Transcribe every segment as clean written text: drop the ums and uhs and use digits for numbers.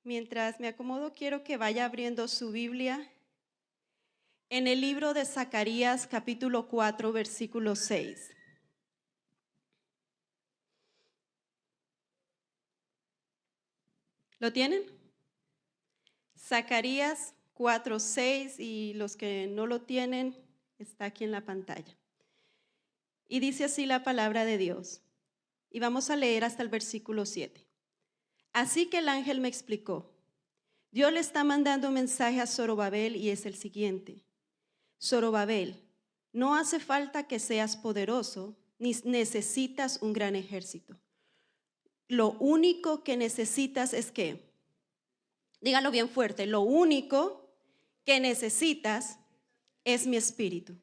Mientras me acomodo, quiero que vaya abriendo su Biblia en el libro de Zacarías, capítulo 4, versículo 6. ¿Lo tienen? Zacarías 4, 6, y los que no lo tienen, está aquí en la pantalla. Y dice así la palabra de Dios. Y vamos a leer hasta el versículo 7. Así que el ángel me explicó. Dios le está mandando un mensaje a Zorobabel y es el siguiente. Zorobabel, no hace falta que seas poderoso, ni necesitas un gran ejército. Lo único que necesitas es que, dígalo bien fuerte, lo único que necesitas es mi espíritu.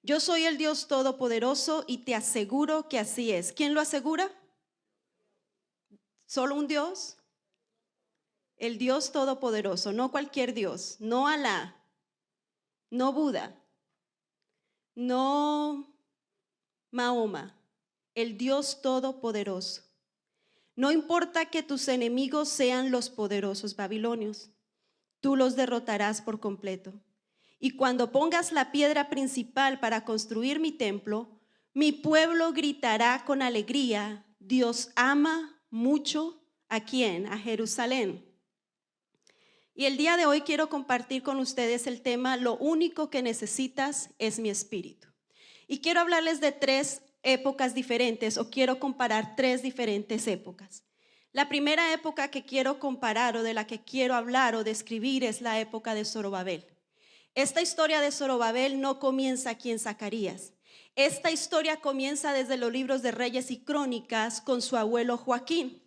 Yo soy el Dios Todopoderoso y te aseguro que así es. ¿Quién lo asegura? ¿Solo un Dios? El Dios Todopoderoso, no cualquier Dios, no Alá, no Buda, no Mahoma, el Dios Todopoderoso. No importa que tus enemigos sean los poderosos babilonios, tú los derrotarás por completo. Y cuando pongas la piedra principal para construir mi templo, mi pueblo gritará con alegría, Dios ama mucho ¿a quién? A Jerusalén. Y el día de hoy quiero compartir con ustedes el tema, lo único que necesitas es mi espíritu. Y quiero hablarles de tres épocas diferentes, o quiero comparar tres diferentes épocas. La primera época que quiero comparar, o de la que quiero hablar o describir, es la época de Zorobabel. Esta historia de Zorobabel no comienza aquí en Zacarías. Esta historia comienza desde los libros de Reyes y Crónicas con su abuelo Joaquín.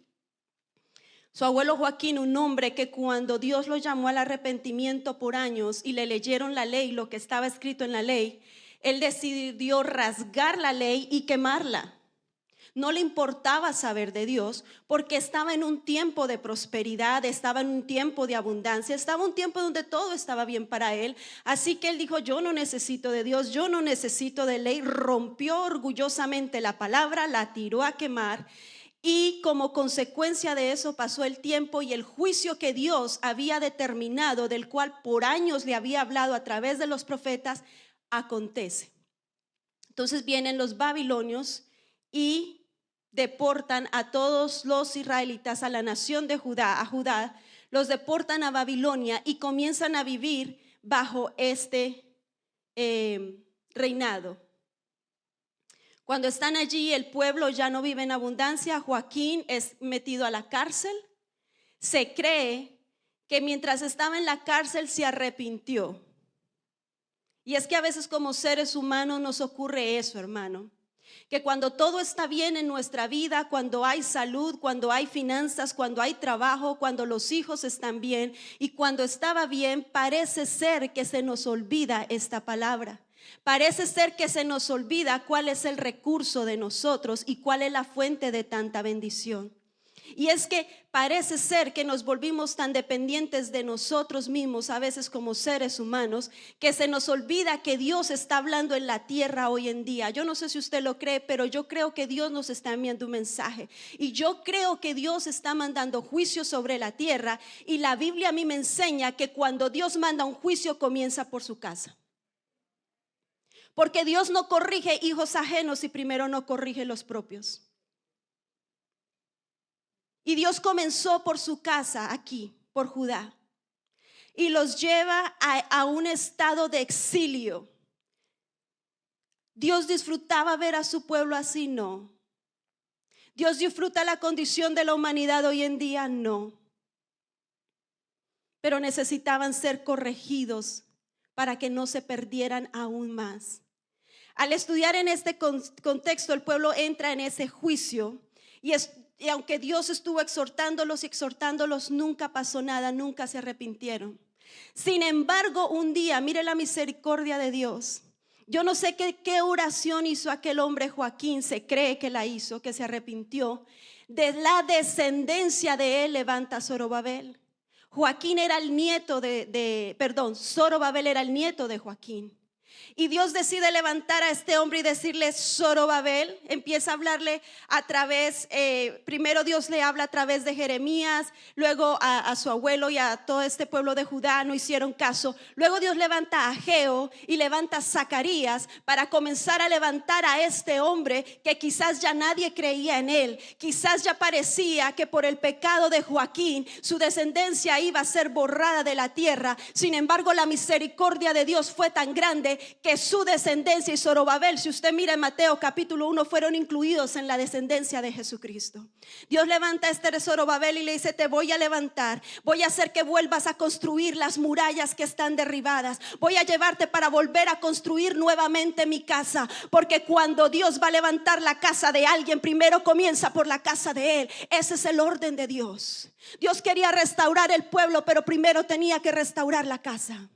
Su abuelo Joaquín, un hombre que cuando Dios lo llamó al arrepentimiento por años y le leyeron la ley, lo que estaba escrito en la ley, él decidió rasgar la ley y quemarla. No le importaba saber de Dios porque estaba en un tiempo de prosperidad, estaba en un tiempo de abundancia, estaba en un tiempo donde todo estaba bien para él. Así que él dijo, yo no necesito de Dios, yo no necesito de ley. Rompió orgullosamente la palabra, la tiró a quemar. Y como consecuencia de eso pasó el tiempo y el juicio que Dios había determinado, del cual por años le había hablado a través de los profetas, acontece. Entonces vienen los babilonios y deportan a todos los israelitas, a la nación de Judá, a Judá, los deportan a Babilonia y comienzan a vivir bajo este reinado. Cuando están allí, el pueblo ya no vive en abundancia. Joaquín es metido a la cárcel. Se cree que mientras estaba en la cárcel se arrepintió. Y es que a veces como seres humanos nos ocurre eso, hermano. Que cuando todo está bien en nuestra vida, cuando hay salud, cuando hay finanzas, cuando hay trabajo, cuando los hijos están bien y cuando estaba bien, parece ser que se nos olvida esta palabra. Parece ser que se nos olvida cuál es el recurso de nosotros y cuál es la fuente de tanta bendición. Y es que parece ser que nos volvimos tan dependientes de nosotros mismos, a veces como seres humanos, que se nos olvida que Dios está hablando en la tierra hoy en día. Yo no sé si usted lo cree, pero yo creo que Dios nos está enviando un mensaje. Y yo creo que Dios está mandando juicio sobre la tierra. Y la Biblia a mí me enseña que cuando Dios manda un juicio comienza por su casa. Porque Dios no corrige hijos ajenos si primero no corrige los propios. Y Dios comenzó por su casa aquí, por Judá. Y los lleva a un estado de exilio. ¿Dios disfrutaba ver a su pueblo así? No. ¿Dios disfruta la condición de la humanidad hoy en día? No. Pero necesitaban ser corregidos para que no se perdieran aún más. Al estudiar en este contexto, el pueblo entra en ese juicio y aunque Dios estuvo exhortándolos, nunca pasó nada, nunca se arrepintieron. Sin embargo, un día, mire la misericordia de Dios. Yo no sé qué oración hizo aquel hombre Joaquín, se cree que la hizo, que se arrepintió. De la descendencia de él levanta Zorobabel. Joaquín era el nieto Zorobabel era el nieto de Joaquín. Y Dios decide levantar a este hombre y decirle Zorobabel. Empieza a hablarle a través, primero Dios le habla a través de Jeremías, luego a su abuelo y a todo este pueblo de Judá no hicieron caso. Luego Dios levanta a Ageo y levanta a Zacarías para comenzar a levantar a este hombre que quizás ya nadie creía en él. Quizás ya parecía que por el pecado de Joaquín su descendencia iba a ser borrada de la tierra. Sin embargo, la misericordia de Dios fue tan grande que su descendencia y Zorobabel, si usted mira en Mateo capítulo 1, fueron incluidos en la descendencia de Jesucristo. Dios levanta a este Zorobabel y le dice: te voy a levantar, voy a hacer que vuelvas a construir las murallas que están derribadas, voy a llevarte para volver a construir nuevamente mi casa, porque cuando Dios va a levantar la casa de alguien, primero comienza por la casa de él. Ese es el orden de Dios. Dios quería restaurar el pueblo, pero primero tenía que restaurar la casa.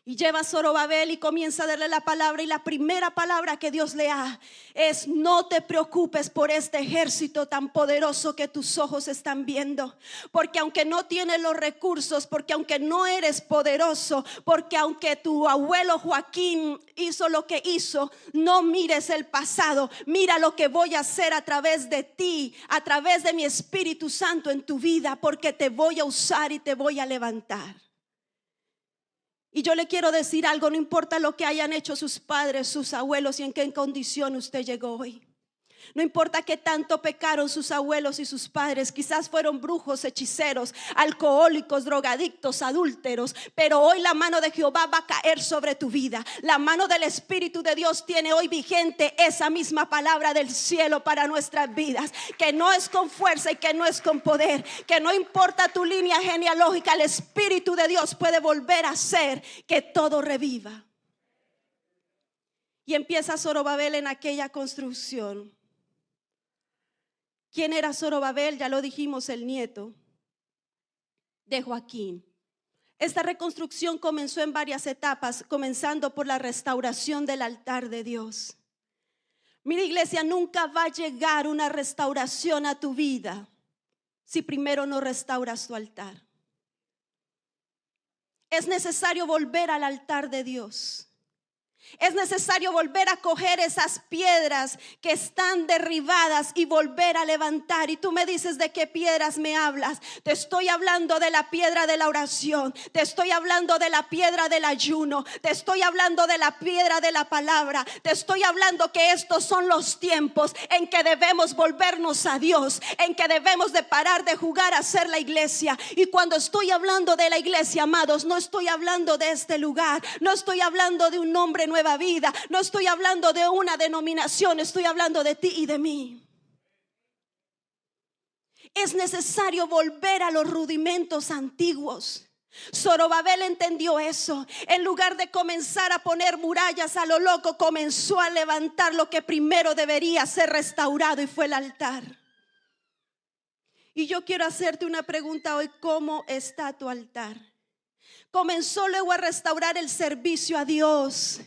Y lleva a Zorobabel y comienza a darle la palabra. Y la primera palabra que Dios le da es: no te preocupes por este ejército tan poderoso que tus ojos están viendo. Porque aunque no tienes los recursos, porque aunque no eres poderoso, porque aunque tu abuelo Joaquín hizo lo que hizo, no mires el pasado. Mira lo que voy a hacer a través de ti, a través de mi Espíritu Santo en tu vida, porque te voy a usar y te voy a levantar. Y yo le quiero decir algo: no importa lo que hayan hecho sus padres, sus abuelos y en qué condición usted llegó hoy. No importa qué tanto pecaron sus abuelos y sus padres. Quizás fueron brujos, hechiceros, alcohólicos, drogadictos, adúlteros. Pero hoy la mano de Jehová va a caer sobre tu vida. La mano del Espíritu de Dios tiene hoy vigente esa misma palabra del cielo para nuestras vidas. Que no es con fuerza y que no es con poder. Que no importa tu línea genealógica, el Espíritu de Dios puede volver a hacer que todo reviva. Y empieza Zorobabel en aquella construcción. ¿Quién era Zorobabel? Ya lo dijimos, el nieto de Joaquín. Esta reconstrucción comenzó en varias etapas, comenzando por la restauración del altar de Dios. Mira, iglesia, nunca va a llegar una restauración a tu vida si primero no restauras tu altar. Es necesario volver al altar de Dios. Es necesario volver a coger esas piedras que están derribadas y volver a levantar. Y tú me dices: ¿de qué piedras me hablas? Te estoy hablando de la piedra de la oración. Te estoy hablando de la piedra del ayuno. Te estoy hablando de la piedra de la palabra. Te estoy hablando que estos son los tiempos en que debemos volvernos a Dios, en que debemos de parar de jugar a ser la iglesia. Y cuando estoy hablando de la iglesia, amados, no estoy hablando de este lugar. No estoy hablando de un nombre nuevo, vida. No estoy hablando de una denominación, estoy hablando de ti y de mí. Es necesario volver a los rudimentos antiguos. Zorobabel entendió eso. En lugar de comenzar a poner murallas a lo loco, comenzó a levantar lo que primero debería ser restaurado, y fue el altar. Y yo quiero hacerte una pregunta hoy: ¿cómo está tu altar? Comenzó luego a restaurar el servicio a Dios,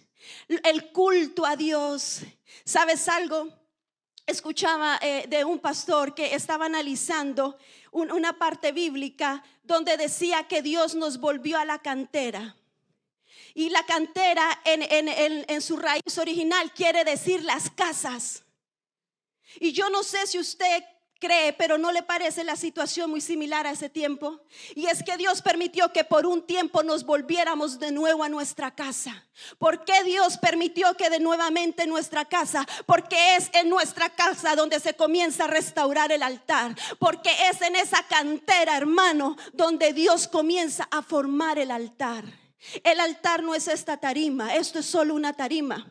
el culto a Dios. ¿Sabes algo? Escuchaba de un pastor que estaba analizando una parte bíblica donde decía que Dios nos volvió a la cantera. Y la cantera en su raíz original quiere decir las casas. Y yo no sé si usted cree, pero ¿no le parece la situación muy similar a ese tiempo? Y es que Dios permitió que por un tiempo nos volviéramos de nuevo a nuestra casa. ¿Por qué Dios permitió que de nuevamente nuestra casa? Porque es en nuestra casa donde se comienza a restaurar el altar. Porque es en esa cantera, hermano, donde Dios comienza a formar el altar. El altar no es esta tarima, esto es solo una tarima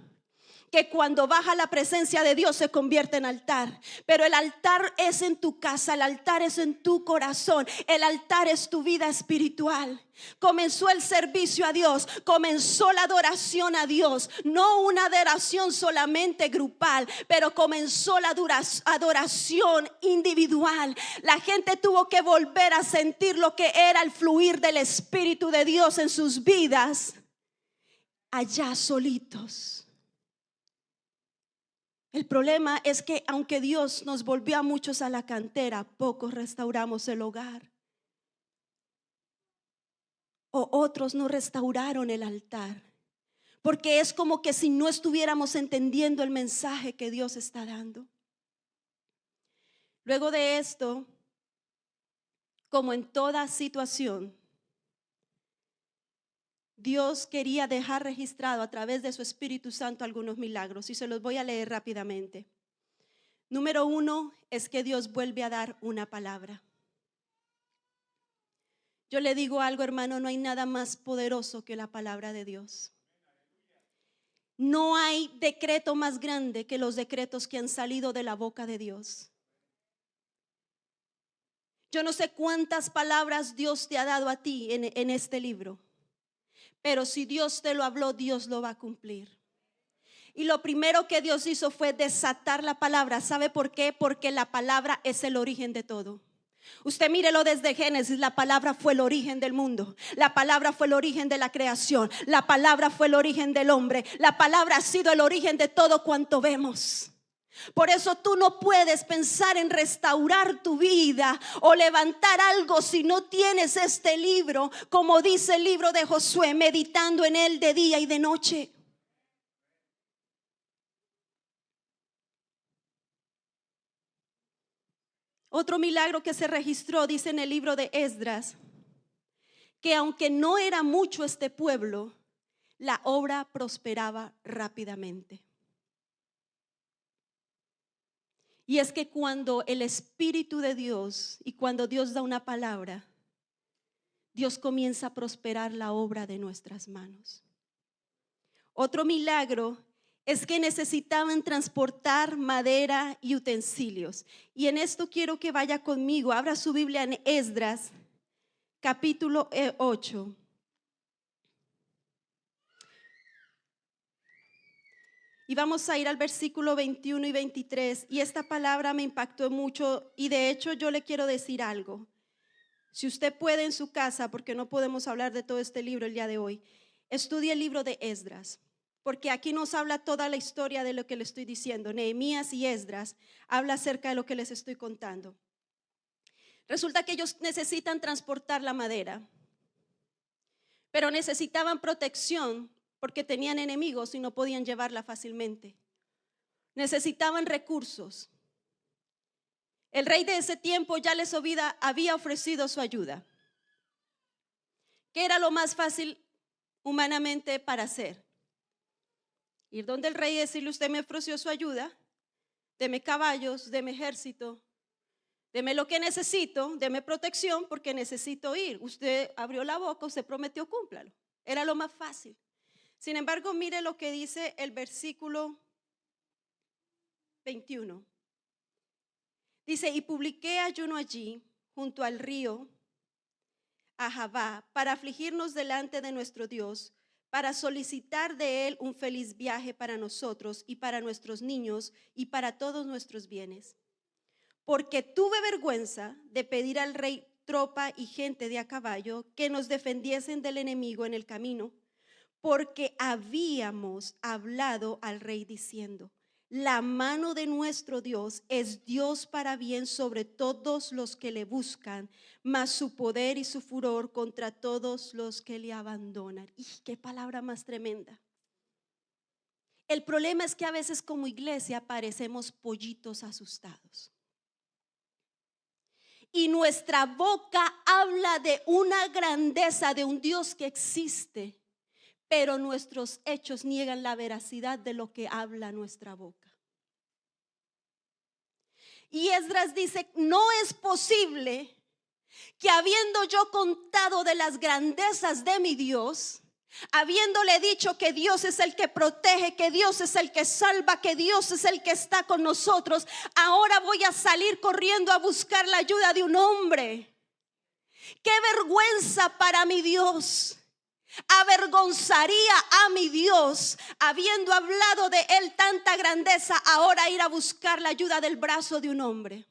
que cuando baja la presencia de Dios se convierte en altar. Pero el altar es en tu casa, el altar es en tu corazón, el altar es tu vida espiritual. Comenzó el servicio a Dios, comenzó la adoración a Dios, no una adoración solamente grupal, pero comenzó la adoración individual. La gente tuvo que volver a sentir lo que era el fluir del Espíritu de Dios en sus vidas, allá solitos. El problema es que aunque Dios nos volvió a muchos a la cantera, pocos restauramos el hogar. O otros no restauraron el altar. porque es como que si no estuviéramos entendiendo el mensaje que Dios está dando. Luego de esto, como en toda situación, Dios quería dejar registrado a través de su Espíritu Santo algunos milagros, y se los voy a leer rápidamente. Número 1 es que Dios vuelve a dar una palabra. Yo le digo algo, hermano, no hay nada más poderoso que la palabra de Dios. No hay decreto más grande que los decretos que han salido de la boca de Dios. Yo no sé cuántas palabras Dios te ha dado a ti en este libro, pero si Dios te lo habló, Dios lo va a cumplir. Y lo primero que Dios hizo fue desatar la palabra. ¿Sabe por qué? Porque la palabra es el origen de todo. Usted mírelo desde Génesis, la palabra fue el origen del mundo. La palabra fue el origen de la creación. La palabra fue el origen del hombre. La palabra ha sido el origen de todo cuanto vemos. Por eso tú no puedes pensar en restaurar tu vida o levantar algo si no tienes este libro, como dice el libro de Josué, meditando en él de día y de noche. Otro milagro que se registró, dice en el libro de Esdras, que aunque no era mucho este pueblo, la obra prosperaba rápidamente. Y es que cuando el Espíritu de Dios y cuando Dios da una palabra, Dios comienza a prosperar la obra de nuestras manos. Otro milagro es que necesitaban transportar madera y utensilios. Y en esto quiero que vaya conmigo. Abra su Biblia en Esdras, capítulo 8. Y vamos a ir al versículo 21 y 23. Y esta palabra me impactó mucho. Y de hecho yo le quiero decir algo. Si usted puede en su casa, porque no podemos hablar de todo este libro el día de hoy, estudie el libro de Esdras. Porque aquí nos habla toda la historia de lo que le estoy diciendo. Nehemías y Esdras habla acerca de lo que les estoy contando. Resulta que ellos necesitan transportar la madera, pero necesitaban protección porque tenían enemigos y no podían llevarla fácilmente. Necesitaban recursos. El rey de ese tiempo ya les había ofrecido su ayuda. ¿Qué era lo más fácil humanamente para hacer? Ir donde el rey y decirle: usted me ofreció su ayuda, deme caballos, deme ejército, deme lo que necesito, deme protección porque necesito ir. Usted abrió la boca, usted prometió, cúmplalo. Era lo más fácil. Sin embargo, mire lo que dice el versículo 21. Dice: y publiqué ayuno allí junto al río Ahabá para afligirnos delante de nuestro Dios, para solicitar de él un feliz viaje para nosotros y para nuestros niños y para todos nuestros bienes. Porque tuve vergüenza de pedir al rey tropa y gente de a caballo que nos defendiesen del enemigo en el camino, porque habíamos hablado al rey diciendo: la mano de nuestro Dios es Dios para bien sobre todos los que le buscan, mas su poder y su furor contra todos los que le abandonan. ¡Y qué palabra más tremenda! El problema es que a veces como iglesia parecemos pollitos asustados. Y nuestra boca habla de una grandeza de un Dios que existe, pero nuestros hechos niegan la veracidad de lo que habla nuestra boca. Y Esdras dice: no es posible que habiendo yo contado de las grandezas de mi Dios, habiéndole dicho que Dios es el que protege, que Dios es el que salva, que Dios es el que está con nosotros, ahora voy a salir corriendo a buscar la ayuda de un hombre. ¡Qué vergüenza para mi Dios! Avergonzaría a mi Dios, habiendo hablado de él tanta grandeza, ahora ir a buscar la ayuda del brazo de un hombre.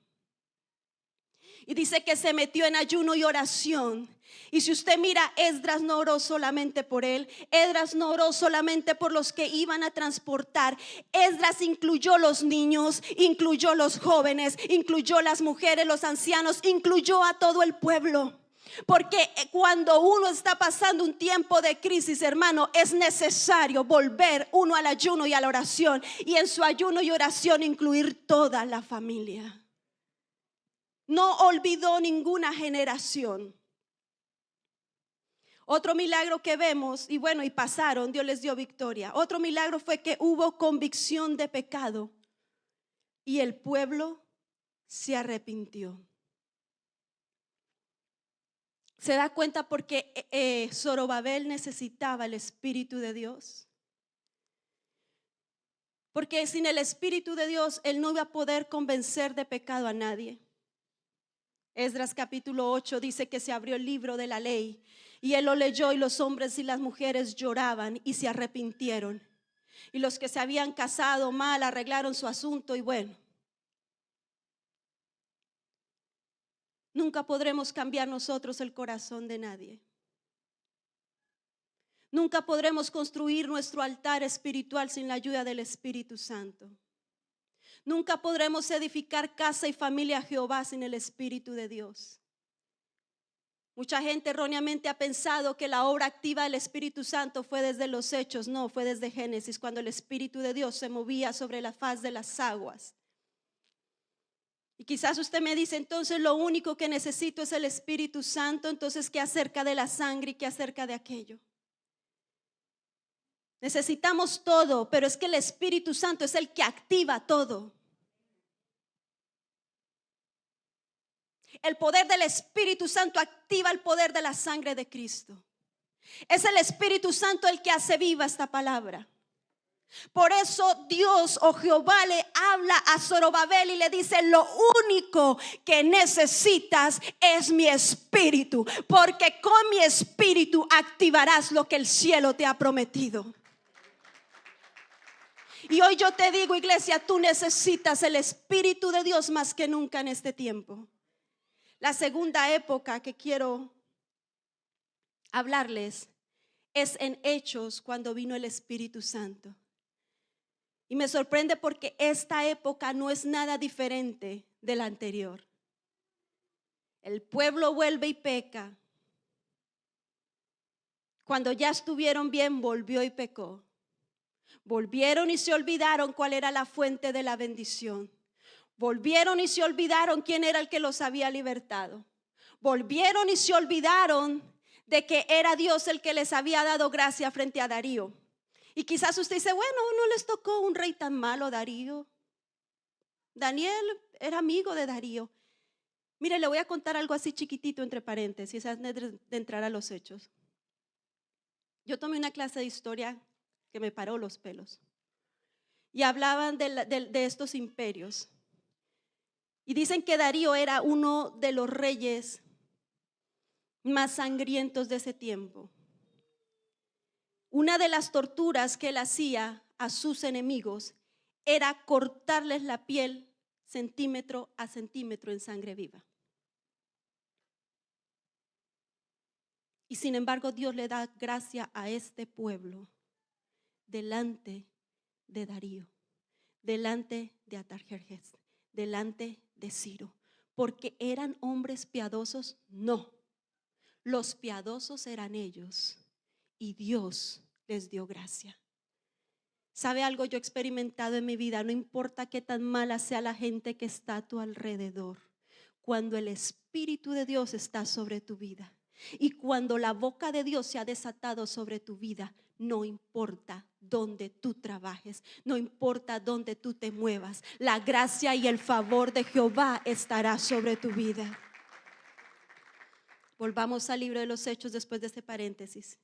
Y dice que se metió en ayuno y oración. Y si usted mira, Esdras no oró solamente por él, Esdras no oró solamente por los que iban a transportar. Esdras incluyó los niños, incluyó los jóvenes, incluyó las mujeres, los ancianos, incluyó a todo el pueblo. Porque cuando uno está pasando un tiempo de crisis, hermano, es necesario volver uno al ayuno y a la oración. Y en su ayuno y oración incluir toda la familia. No olvidó ninguna generación. Otro milagro que vemos, y bueno, y pasaron, Dios les dio victoria. Otro milagro fue que hubo convicción de pecado y el pueblo se arrepintió. ¿Se da cuenta porque Zorobabel necesitaba el Espíritu de Dios? Porque sin el Espíritu de Dios, él no iba a poder convencer de pecado a nadie. Esdras capítulo 8 dice que se abrió el libro de la ley y él lo leyó y los hombres y las mujeres lloraban y se arrepintieron. Y los que se habían casado mal arreglaron su asunto y bueno. Nunca podremos cambiar nosotros el corazón de nadie. Nunca podremos construir nuestro altar espiritual sin la ayuda del Espíritu Santo. Nunca podremos edificar casa y familia a Jehová sin el Espíritu de Dios. Mucha gente erróneamente ha pensado que la obra activa del Espíritu Santo fue desde los Hechos. No, fue desde Génesis, cuando el Espíritu de Dios se movía sobre la faz de las aguas. Y quizás usted me dice, entonces lo único que necesito es el Espíritu Santo. Entonces, ¿qué acerca de la sangre y qué acerca de aquello? Necesitamos todo, pero es que el Espíritu Santo es el que activa todo. El poder del Espíritu Santo activa el poder de la sangre de Cristo. Es el Espíritu Santo el que hace viva esta palabra. Por eso Dios o Jehová le habla a Zorobabel y le dice: lo único que necesitas es mi espíritu, porque con mi espíritu activarás lo que el cielo te ha prometido. Y hoy yo te digo, iglesia, tú necesitas el Espíritu de Dios más que nunca en este tiempo. La segunda época que quiero hablarles es en Hechos, cuando vino el Espíritu Santo. Y me sorprende porque esta época no es nada diferente de la anterior. El pueblo vuelve y peca. Cuando ya estuvieron bien, volvió y pecó. Volvieron y se olvidaron cuál era la fuente de la bendición. Volvieron y se olvidaron quién era el que los había libertado. Volvieron y se olvidaron de que era Dios el que les había dado gracia frente a Darío. Y quizás usted dice, bueno, no les tocó un rey tan malo, Darío. Daniel era amigo de Darío. Mire, le voy a contar algo así chiquitito entre paréntesis antes de entrar a los hechos. Yo tomé una clase de historia que me paró los pelos. Y hablaban de estos imperios. Y dicen que Darío era uno de los reyes más sangrientos de ese tiempo. Una de las torturas que él hacía a sus enemigos era cortarles la piel centímetro a centímetro en sangre viva. Y sin embargo, Dios le da gracia a este pueblo delante de Darío, delante de Atarjerjes, delante de Ciro. ¿Porque eran hombres piadosos? No. Los piadosos eran ellos y Dios les dio gracia. ¿Sabe algo? Yo he experimentado en mi vida, no importa qué tan mala sea la gente que está a tu alrededor, cuando el Espíritu de Dios está sobre tu vida y cuando la boca de Dios se ha desatado sobre tu vida, no importa dónde tú trabajes, no importa dónde tú te muevas, la gracia y el favor de Jehová estará sobre tu vida. Volvamos al libro de los Hechos después de este paréntesis.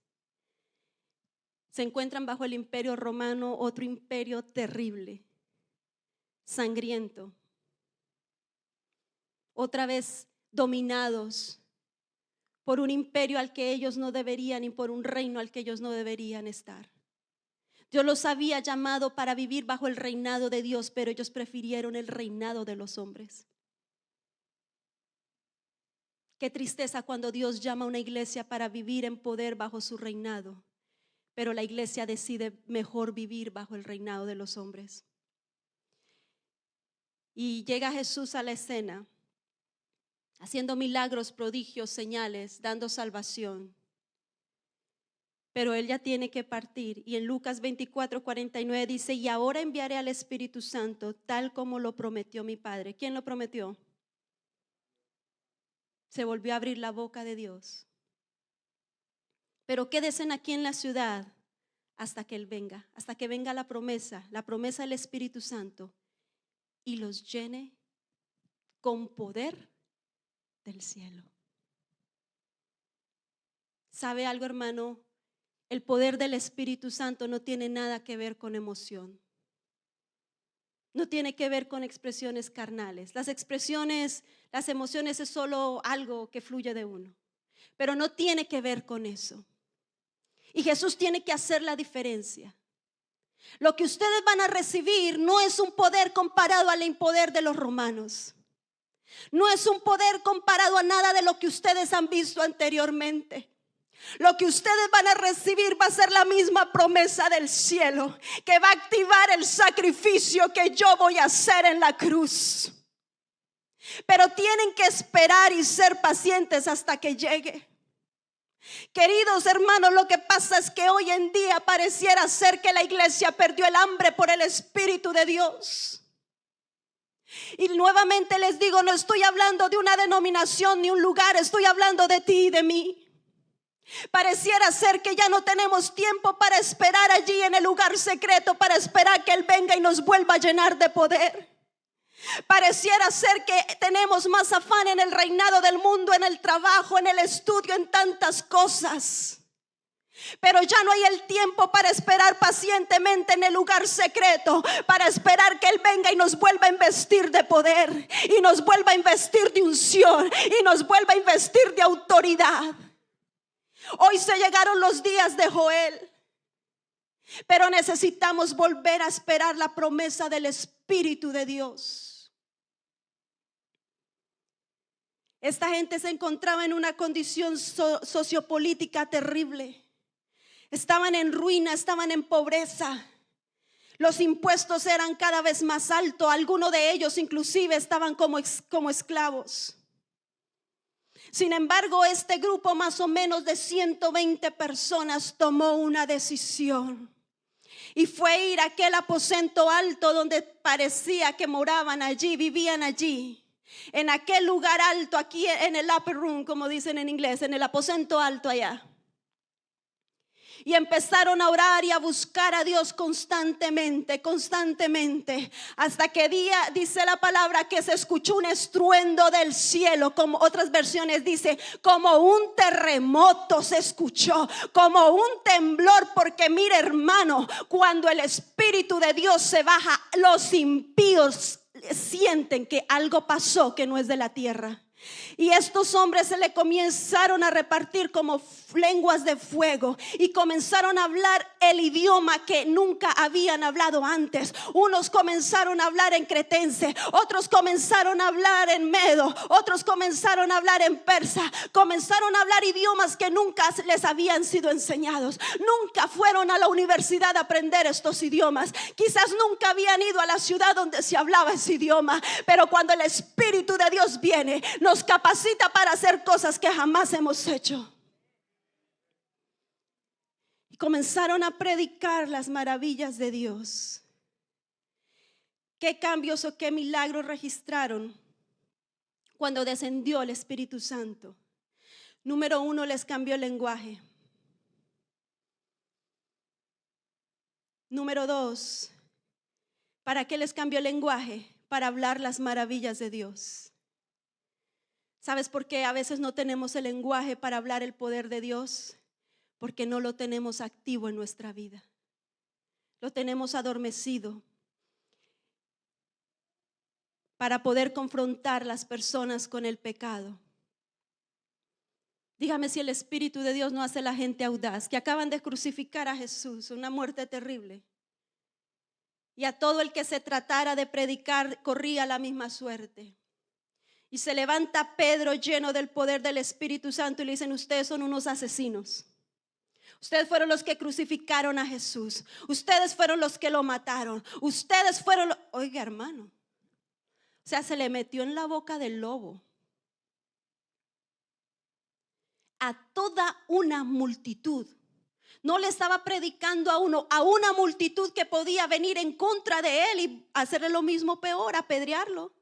Se encuentran bajo el imperio romano, otro imperio terrible, sangriento. Otra vez dominados por un imperio al que ellos no deberían y por un reino al que ellos no deberían estar. Dios los había llamado para vivir bajo el reinado de Dios, pero ellos prefirieron el reinado de los hombres. Qué tristeza cuando Dios llama a una iglesia para vivir en poder bajo su reinado, pero la iglesia decide mejor vivir bajo el reinado de los hombres. Y llega Jesús a la escena haciendo milagros, prodigios, señales, dando salvación. Pero Él ya tiene que partir. Y en Lucas 24:49 dice: y ahora enviaré al Espíritu Santo, tal como lo prometió mi Padre. ¿Quién lo prometió? Se volvió a abrir la boca de Dios. Pero quédense aquí en la ciudad hasta que Él venga, hasta que venga la promesa del Espíritu Santo, y los llene con poder del cielo. ¿Sabe algo, hermano? El poder del Espíritu Santo no tiene nada que ver con emoción. No tiene que ver con expresiones carnales. Las emociones es solo algo que fluye de uno. Pero no tiene que ver con eso. Y Jesús tiene que hacer la diferencia. Lo que ustedes van a recibir no es un poder comparado al poder de los romanos. No es un poder comparado a nada de lo que ustedes han visto anteriormente. Lo que ustedes van a recibir va a ser la misma promesa del cielo, que va a activar el sacrificio que yo voy a hacer en la cruz. Pero tienen que esperar y ser pacientes hasta que llegue. Queridos hermanos, lo que pasa es que hoy en día pareciera ser que la iglesia perdió el hambre por el Espíritu de Dios. Y nuevamente les digo, no estoy hablando de una denominación ni un lugar, estoy hablando de ti y de mí. Pareciera ser que ya no tenemos tiempo para esperar allí en el lugar secreto, para esperar que Él venga y nos vuelva a llenar de poder. Pareciera ser que tenemos más afán en el reinado del mundo, en el trabajo, en el estudio, en tantas cosas. Pero ya no hay el tiempo para esperar pacientemente en el lugar secreto, para esperar que Él venga y nos vuelva a investir de poder, y nos vuelva a investir de unción, y nos vuelva a investir de autoridad. Hoy se llegaron los días de Joel, pero necesitamos volver a esperar la promesa del Espíritu de Dios. Esta gente se encontraba en una condición sociopolítica terrible. Estaban en ruina, estaban en pobreza. Los impuestos eran cada vez más altos. Algunos de ellos inclusive estaban como esclavos. Sin embargo, este grupo más o menos de 120 personas tomó una decisión. Y fue ir a aquel aposento alto donde parecía que moraban allí, vivían allí. En aquel lugar alto, aquí en el upper room, como dicen en inglés, en el aposento alto allá. Y empezaron a orar y a buscar a Dios constantemente, hasta que dice la palabra que se escuchó un estruendo del cielo, como otras versiones dice, como un terremoto se escuchó, como un temblor, porque mire hermano, cuando el Espíritu de Dios se baja, los impíos sienten que algo pasó que no es de la tierra. Y estos hombres se le comenzaron a repartir como lenguas de fuego y comenzaron a hablar el idioma que nunca habían hablado antes. Unos comenzaron a hablar en cretense, otros comenzaron a hablar en medo, otros comenzaron a hablar en persa. Comenzaron a hablar idiomas que nunca les habían sido enseñados. Nunca fueron a la universidad a aprender estos idiomas. Quizás nunca habían ido a la ciudad donde se hablaba ese idioma. Pero cuando el Espíritu de Dios viene, nos capacita para hacer cosas que jamás hemos hecho. Y comenzaron a predicar las maravillas de Dios. ¿Qué cambios o qué milagros registraron cuando descendió el Espíritu Santo? Número 1, les cambió el lenguaje. Número 2, ¿para qué les cambió el lenguaje? Para hablar las maravillas de Dios. ¿Sabes por qué a veces no tenemos el lenguaje para hablar el poder de Dios? Porque no lo tenemos activo en nuestra vida. Lo tenemos adormecido para poder confrontar las personas con el pecado. Dígame si el Espíritu de Dios no hace a la gente audaz, que acaban de crucificar a Jesús, una muerte terrible. Y a todo el que se tratara de predicar corría la misma suerte. Y se levanta Pedro lleno del poder del Espíritu Santo y le dicen: ustedes son unos asesinos. Ustedes fueron los que crucificaron a Jesús. Ustedes fueron los que lo mataron. Ustedes fueron Oiga hermano, o sea, se le metió en la boca del lobo. a toda una multitud. No le estaba predicando a uno, a una multitud que podía venir en contra de él y hacerle lo mismo peor, apedrearlo,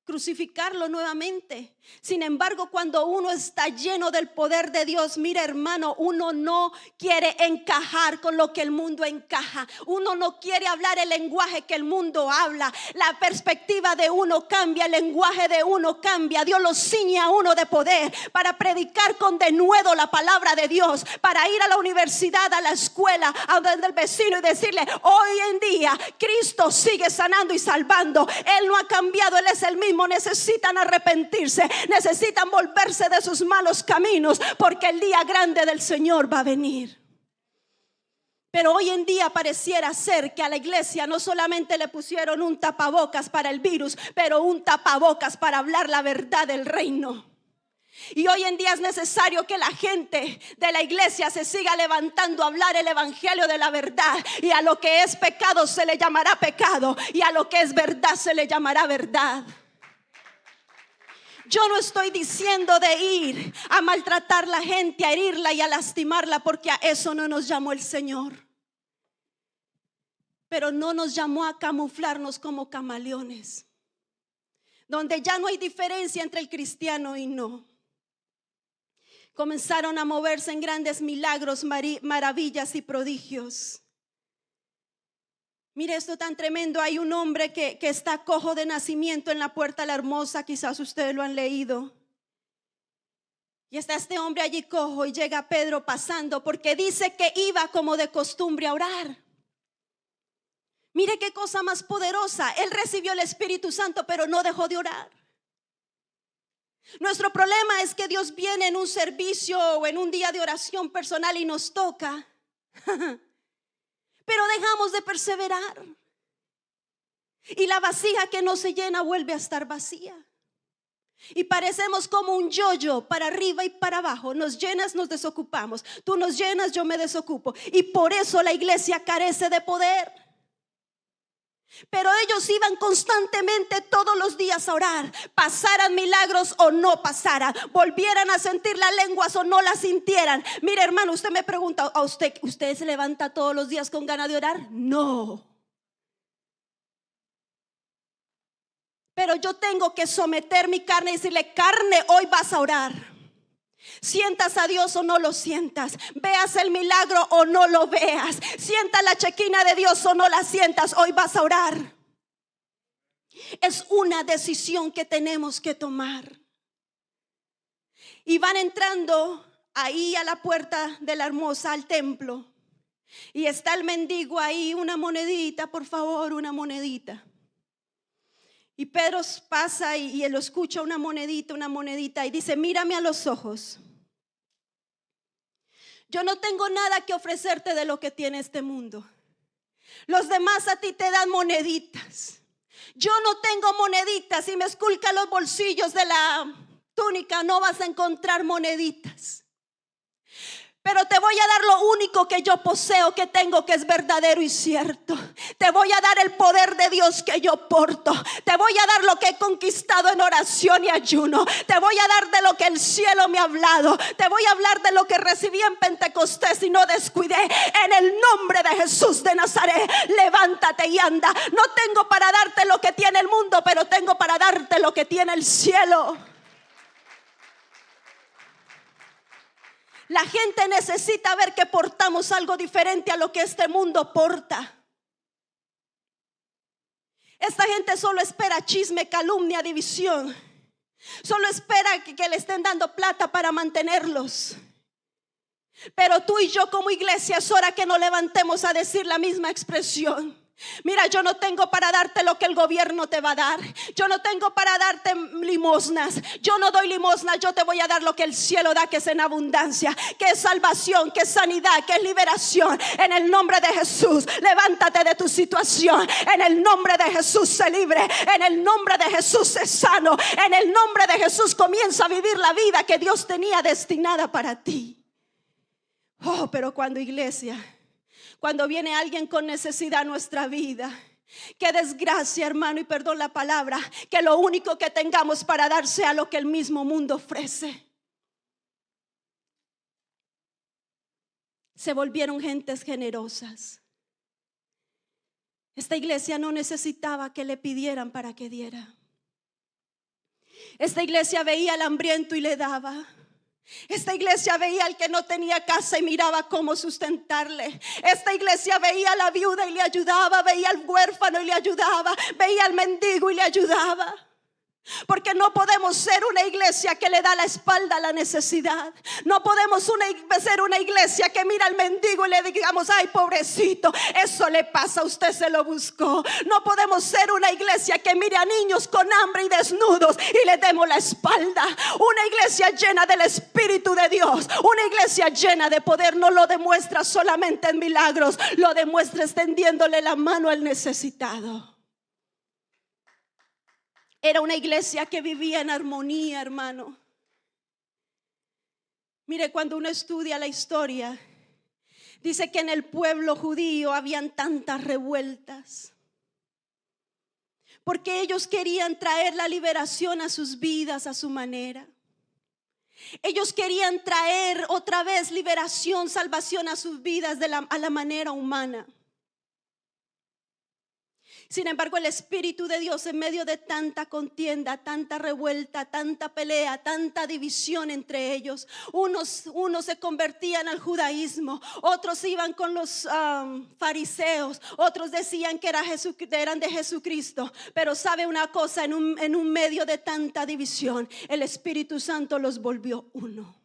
crucificarlo nuevamente. Sin embargo, cuando uno está lleno del poder de Dios, mira hermano, uno no quiere encajar con lo que el mundo encaja. Uno no quiere hablar el lenguaje que el mundo habla. La perspectiva de uno cambia, el lenguaje de uno cambia. Dios lo ciñe a uno de poder para predicar con denuedo la palabra de Dios, para ir a la universidad, a la escuela, a donde el vecino y decirle: hoy en día Cristo sigue sanando y salvando. Él no ha cambiado, Él es el mismo. Necesitan arrepentirse, necesitan volverse de sus malos caminos, porque el día grande del Señor va a venir. Pero hoy en día pareciera ser que a la iglesia no solamente le pusieron un tapabocas para el virus, pero un tapabocas para hablar la verdad del reino. Y hoy en día es necesario que la gente de la iglesia se siga levantando a hablar el evangelio de la verdad. Y a lo que es pecado se le llamará pecado, y a lo que es verdad se le llamará verdad. Yo no estoy diciendo de ir a maltratar a la gente, a herirla y a lastimarla, porque a eso no nos llamó el Señor. Pero no nos llamó a camuflarnos como camaleones, donde ya no hay diferencia entre el cristiano y no. Comenzaron a moverse en grandes milagros, maravillas y prodigios. Mire esto tan tremendo. Hay un hombre que está cojo de nacimiento en la Puerta la Hermosa. Quizás ustedes lo han leído. Y está este hombre allí cojo, y llega Pedro pasando, porque dice que iba como de costumbre a orar. Mire qué cosa más poderosa. Él recibió el Espíritu Santo, pero no dejó de orar. Nuestro problema es que Dios viene en un servicio o en un día de oración personal y nos toca pero dejamos de perseverar, y la vasija que no se llena vuelve a estar vacía, y parecemos como un yoyo, para arriba y para abajo. Nos llenas, nos desocupamos. Tú nos llenas, yo me desocupo. Y por eso la iglesia carece de poder. Pero ellos iban constantemente todos los días a orar, pasaran milagros o no pasaran, volvieran a sentir las lenguas o no las sintieran. Mire hermano, usted me pregunta, ¿a usted se levanta todos los días con ganas de orar? No. Pero yo tengo que someter mi carne y decirle: carne, hoy vas a orar. Sientas a Dios o no lo sientas, veas el milagro o no lo veas, sientas la chequina de Dios o no la sientas, hoy vas a orar. Es una decisión que tenemos que tomar. Y van entrando ahí a la Puerta de la Hermosa, al templo, y está el mendigo ahí: una monedita, por favor, una monedita. Y Pedro pasa y él lo escucha: una monedita, y dice: mírame a los ojos. Yo no tengo nada que ofrecerte de lo que tiene este mundo. Los demás a ti te dan moneditas. Yo no tengo moneditas. Si me esculcan los bolsillos de la túnica, no vas a encontrar moneditas. Pero te voy a dar lo único que yo poseo, que tengo, que es verdadero y cierto. Te voy a dar el poder de Dios que yo porto. Te voy a dar lo que he conquistado en oración y ayuno. Te voy a dar de lo que el cielo me ha hablado. Te voy a hablar de lo que recibí en Pentecostés y no descuidé. En el nombre de Jesús de Nazaret, levántate y anda. No tengo para darte lo que tiene el mundo, pero tengo para darte lo que tiene el cielo. La gente necesita ver que portamos algo diferente a lo que este mundo porta. Esta gente solo espera chisme, calumnia, división. Solo espera que le estén dando plata para mantenerlos. Pero tú y yo como iglesia es hora que nos levantemos a decir la misma expresión. Mira, yo no tengo para darte lo que el gobierno te va a dar. Yo no tengo para darte limosnas. Yo no doy limosnas. Yo te voy a dar lo que el cielo da, que es en abundancia, que es salvación, que es sanidad, que es liberación. En el nombre de Jesús, levántate de tu situación. En el nombre de Jesús, sé libre. En el nombre de Jesús, sé sano. En el nombre de Jesús, comienza a vivir la vida que Dios tenía destinada para ti. Oh, pero cuando viene alguien con necesidad a nuestra vida, qué desgracia, hermano, y perdón la palabra, que lo único que tengamos para dar sea lo que el mismo mundo ofrece. se volvieron gentes generosas. Esta iglesia no necesitaba que le pidieran para que diera. Esta iglesia veía al hambriento y le daba. Esta iglesia veía al que no tenía casa y miraba cómo sustentarle. Esta iglesia veía a la viuda y le ayudaba, veía al huérfano y le ayudaba, veía al mendigo y le ayudaba. Porque no podemos ser una iglesia que le da la espalda a la necesidad. No podemos ser una iglesia que mira al mendigo y le digamos: ay, pobrecito, eso le pasa, usted se lo buscó. No podemos ser una iglesia que mire a niños con hambre y desnudos y le demos la espalda. Una iglesia llena del Espíritu de Dios, una iglesia llena de poder, no lo demuestra solamente en milagros, lo demuestra extendiéndole la mano al necesitado. Era una iglesia que vivía en armonía, hermano. Mire, cuando uno estudia la historia, dice que en el pueblo judío habían tantas revueltas, porque ellos querían traer la liberación a sus vidas a su manera. Ellos querían traer otra vez liberación, salvación a sus vidas a la manera humana. Sin embargo, el Espíritu de Dios, en medio de tanta contienda, tanta revuelta, tanta pelea, tanta división entre ellos, unos se convertían al judaísmo, otros iban con los fariseos, otros decían que eran de Jesucristo. Pero sabe una cosa, en un medio de tanta división, el Espíritu Santo los volvió uno.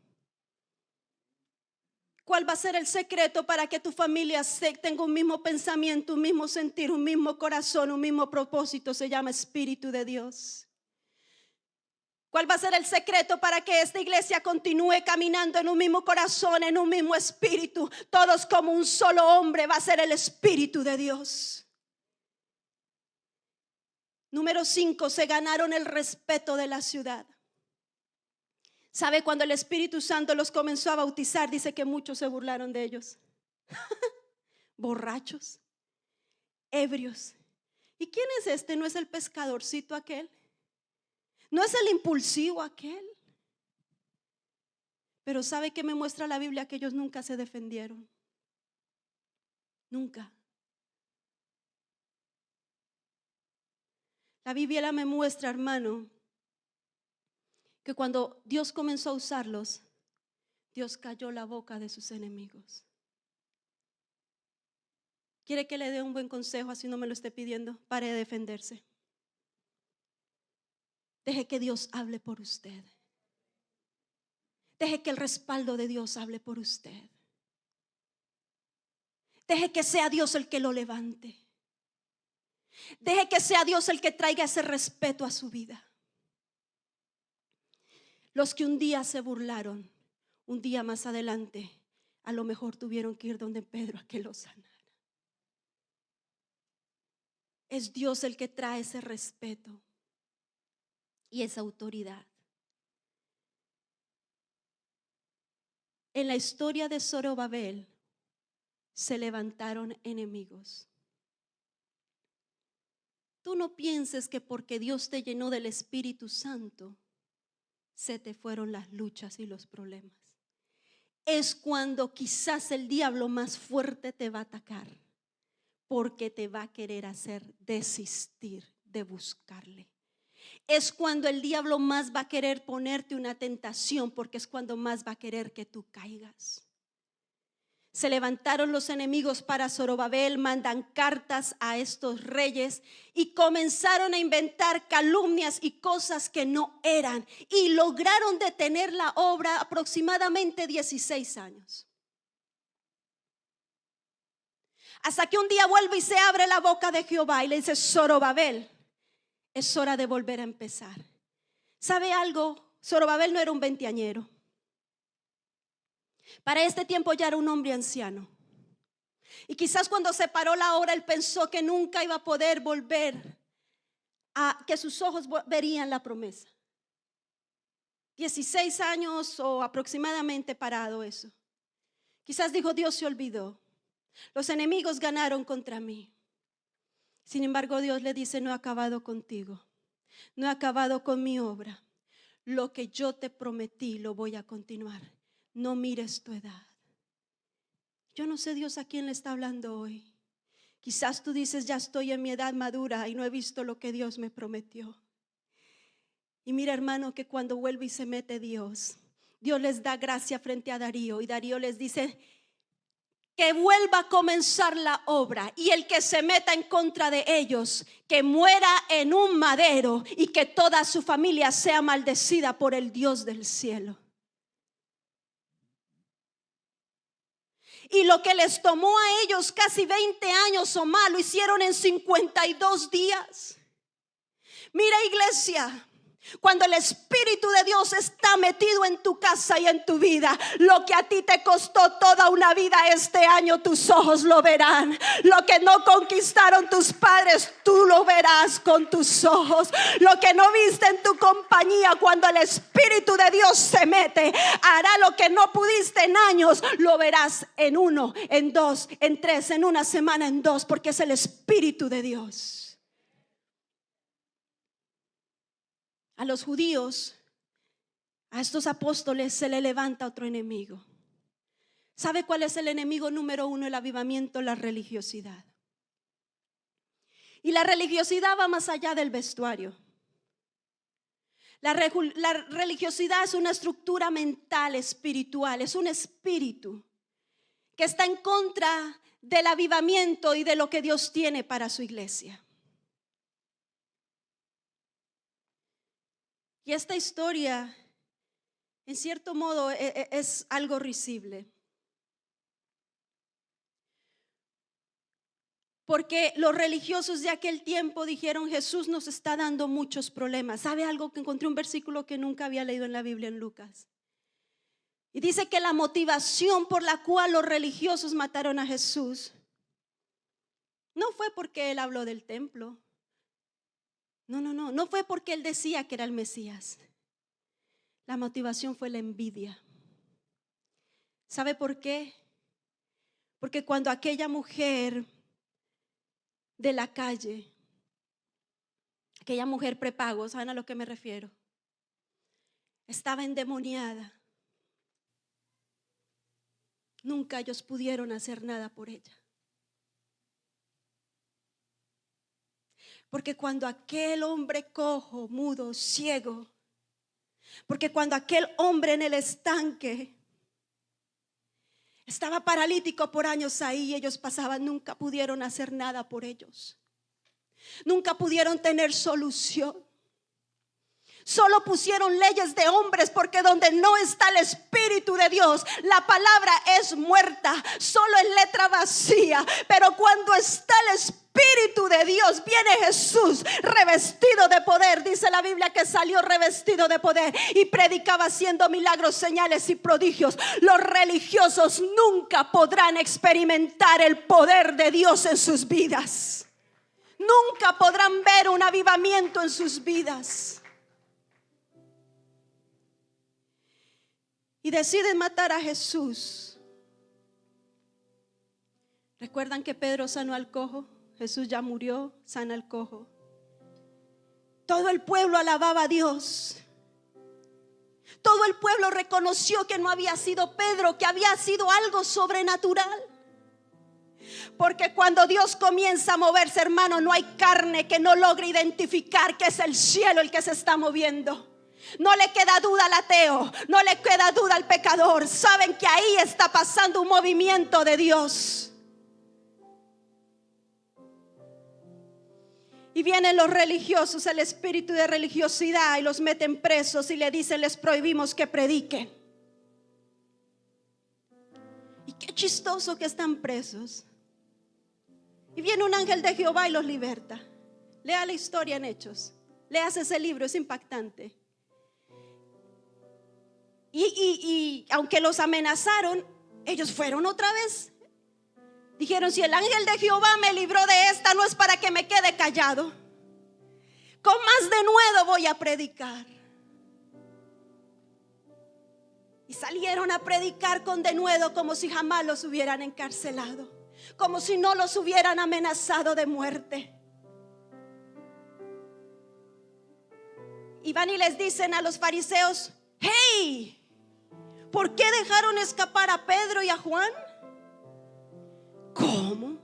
¿Cuál va a ser el secreto para que tu familia tenga un mismo pensamiento, un mismo sentir, un mismo corazón, un mismo propósito? Se llama Espíritu de Dios. ¿Cuál va a ser el secreto para que esta iglesia continúe caminando en un mismo corazón, en un mismo espíritu, todos como un solo hombre? Va a ser el Espíritu de Dios. Número 5, se ganaron el respeto de la ciudad. ¿Sabe? Cuando el Espíritu Santo los comenzó a bautizar, dice que muchos se burlaron de ellos. Borrachos, ebrios. ¿Y quién es este? ¿No es el pescadorcito aquel? ¿No es el impulsivo aquel? Pero ¿sabe qué me muestra la Biblia? Que ellos nunca se defendieron. Nunca. La Biblia me muestra, hermano, que cuando Dios comenzó a usarlos, Dios calló la boca de sus enemigos. ¿Quiere que le dé un buen consejo, así no me lo esté pidiendo? Pare de defenderse. Deje que Dios hable por usted. Deje que el respaldo de Dios hable por usted. Deje que sea Dios el que lo levante. Deje que sea Dios el que traiga ese respeto a su vida. Los que un día se burlaron, un día más adelante, a lo mejor tuvieron que ir donde Pedro a que lo sanara. Es Dios el que trae ese respeto y esa autoridad. En la historia de Zorobabel se levantaron enemigos. Tú no pienses que porque Dios te llenó del Espíritu Santo se te fueron las luchas y los problemas. Es cuando quizás el diablo más fuerte te va a atacar, porque te va a querer hacer desistir de buscarle. Es cuando el diablo más va a querer ponerte una tentación, porque es cuando más va a querer que tú caigas. Se levantaron los enemigos para Zorobabel, mandan cartas a estos reyes y comenzaron a inventar calumnias y cosas que no eran, y lograron detener la obra aproximadamente 16 años. Hasta que un día vuelve y se abre la boca de Jehová y le dice: Zorobabel, es hora de volver a empezar. ¿Sabe algo? Zorobabel no era un veinteañero. Para este tiempo ya era un hombre anciano. Y quizás cuando se paró la hora, él pensó que nunca iba a poder volver a que sus ojos verían la promesa. 16 años o aproximadamente parado eso. Quizás dijo: Dios se olvidó. Los enemigos ganaron contra mí. Sin embargo, Dios le dice: no he acabado contigo. No he acabado con mi obra. Lo que yo te prometí lo voy a continuar. No mires tu edad. Yo no sé Dios a quién le está hablando hoy. Quizás tú dices, ya estoy en mi edad madura y no he visto lo que Dios me prometió. Y mira, hermano, que cuando vuelve y se mete Dios les da gracia frente a Darío, y Darío les dice que vuelva a comenzar la obra, y el que se meta en contra de ellos, que muera en un madero, y que toda su familia sea maldecida por el Dios del cielo. Y lo que les tomó a ellos casi 20 años o más, lo hicieron en 52 días. Mira, iglesia, cuando el Espíritu de Dios está metido en tu casa y en tu vida, lo que a ti te costó toda una vida, este año tus ojos lo verán. Lo que no conquistaron tus padres, tú lo verás con tus ojos. Lo que no viste en tu compañía, cuando el Espíritu de Dios se mete, hará lo que no pudiste en años, lo verás en 1, en 2, en 3, en una semana, en 2, porque es el Espíritu de Dios. A los judíos, a estos apóstoles, se le levanta otro enemigo. ¿Sabe cuál es el enemigo número 1 del avivamiento? La religiosidad. Y la religiosidad va más allá del vestuario. La religiosidad es una estructura mental, espiritual, es un espíritu que está en contra del avivamiento y de lo que Dios tiene para su iglesia. Y esta historia, en cierto modo, es algo risible. Porque los religiosos de aquel tiempo dijeron, Jesús nos está dando muchos problemas. ¿Sabe algo? Que encontré un versículo que nunca había leído en la Biblia, en Lucas. Y dice que la motivación por la cual los religiosos mataron a Jesús no fue porque él habló del templo. No fue porque él decía que era el Mesías. La motivación fue la envidia. ¿Sabe por qué? Porque cuando aquella mujer de la calle, aquella mujer prepago, ¿saben a lo que me refiero? Estaba endemoniada. Nunca ellos pudieron hacer nada por ella. Porque cuando aquel hombre cojo, mudo, ciego, porque cuando aquel hombre en el estanque estaba paralítico por años ahí, ellos pasaban, nunca pudieron hacer nada por ellos. Nunca pudieron tener solución. Solo pusieron leyes de hombres, porque donde no está el Espíritu de Dios, la palabra es muerta, solo es letra vacía. Pero cuando está el Espíritu de Dios, viene Jesús revestido de poder. Dice la Biblia que salió revestido de poder y predicaba haciendo milagros, señales y prodigios. Los religiosos nunca podrán experimentar el poder de Dios en sus vidas. Nunca podrán ver un avivamiento en sus vidas. Y deciden matar a Jesús. ¿Recuerdan que Pedro sanó al cojo? Jesús ya murió, sana al cojo. Todo el pueblo alababa a Dios. Todo el pueblo reconoció que no había sido Pedro, que había sido algo sobrenatural. Porque cuando Dios comienza a moverse, hermano, no hay carne que no logre identificar que es el cielo el que se está moviendo. No le queda duda al ateo, no le queda duda al pecador. Saben que ahí está pasando un movimiento de Dios. Y vienen los religiosos, el espíritu de religiosidad, y los meten presos y le dicen, les prohibimos que prediquen. Y qué chistoso que están presos. Y viene un ángel de Jehová y los liberta. Lea la historia en Hechos. Leas ese libro, es impactante. Y aunque los amenazaron, ellos fueron otra vez. Dijeron, si el ángel de Jehová me libró de esta, no es para que me quede callado. Con más denuedo voy a predicar. Y salieron a predicar con denuedo, como si jamás los hubieran encarcelado, como si no los hubieran amenazado de muerte. Y van y les dicen a los fariseos, hey, ¿por qué dejaron escapar a Pedro y a Juan? ¿Cómo?